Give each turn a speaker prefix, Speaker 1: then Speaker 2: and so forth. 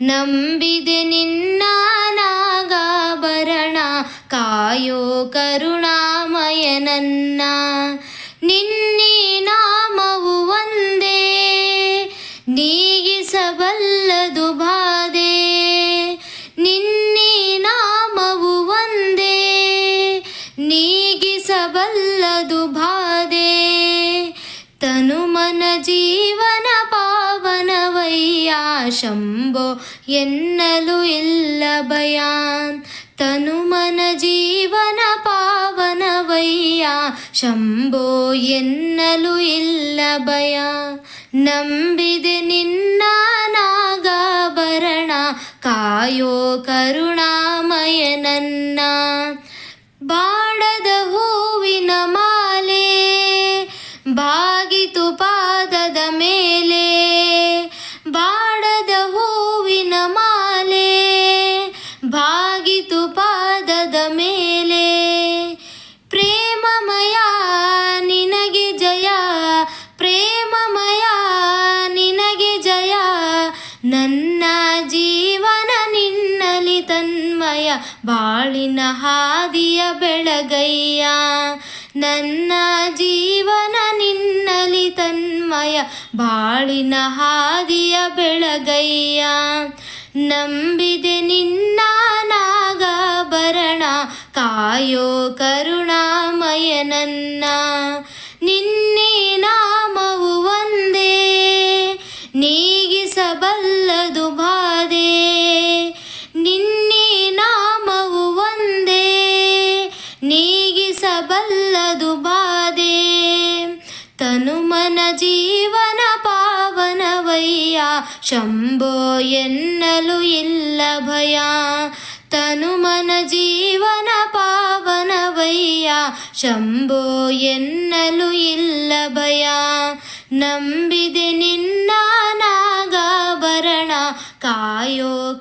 Speaker 1: ನಂಬಿದೆ ನಿನ್ನ ನಾಗಾಭರಣ ಕಾಯೋ ಕರುಣಾಮಯ ನನ್ನ. ನಿನ್ನೀ ನಾಮವು ಒಂದೇ ನೀಗಿಸಬಲ್ಲದು ಬಾಧೆ. ನಿನ್ನೀ ನಾಮವು ಒಂದೇ ನೀಗಿಸಬಲ್ಲದು ಬಾಧೆ. ತನುಮನ ಜೀವನ ಪಾವನವಯ್ಯ ಶಂಭೋ ಎನ್ನಲು ಇಲ್ಲ ಭಯ. ತನುಮನ ಜೀವನ ಪಾವನವಯ್ಯ ಶಂಭೋ ಎನ್ನಲು ಇಲ್ಲ ಭಯ. ನಂಬಿದೆ ನಿನ್ನ ನಾಗಾಭರಣ ಕಾಯೋ ಕರುಣಾಮಯ ನನ್ನ. ಬಾಡದ ಹೂವಿನ ಮಾಲೆ ಬಾಗಿತು ಪಾದದ ಮೇಲೆ. ಬಾಡದ ಹೂವಿನ ಮಾಲೆ ಬಾಗಿತು ಪಾದದ ಮೇಲೆ. ಪ್ರೇಮಮಯ ನಿನಗೆ ಜಯ, ಪ್ರೇಮಮಯ ನಿನಗೆ ಜಯ. ನನ್ನ ಜೀವನ ನಿನ್ನಲಿ ತನ್ಮಯ ಬಾಳಿನ ಹಾದಿಯ ಬೆಳಗಯ್ಯ. ನನ್ನ ಜೀವನ ನಿನ್ನಲಿ ತನ್ಮಯ ಬಾಳಿನ ಹಾದಿಯ ಬೆಳಗಯ್ಯ. ನಂಬಿದೆ ನಿನ್ನ ನಾಗಾಭರಣ ಕಾಯೋ ಕರುಣಾಮಯ ನನ್ನ. ನಿನ್ನೀ ನಾಮವು ಒಂದೇ ನೀಗಿಸಬಲ್ಲದು ಬಾಧೆ. ನಿನ್ನೀ ನಾಮವು ಒಂದೇ ನೀಗಿಸಬಲ್ಲದು ಬಾಧೆ. ತನುಮನ ಜೀವನ ಪಾವನವಯ್ಯ ಶಂಭೋ ಎನ್ನಲು ಇಲ್ಲ ಭಯ. ತನುಮನ ಜೀವನ ಪಾವನವಯ್ಯ ಶಂಭೋ ಎನ್ನಲು ಇಲ್ಲ ಭಯ. ನಂಬಿದೆ ನಿನ್ನ ನಾಗಾಭರಣ ಕಾಯೋ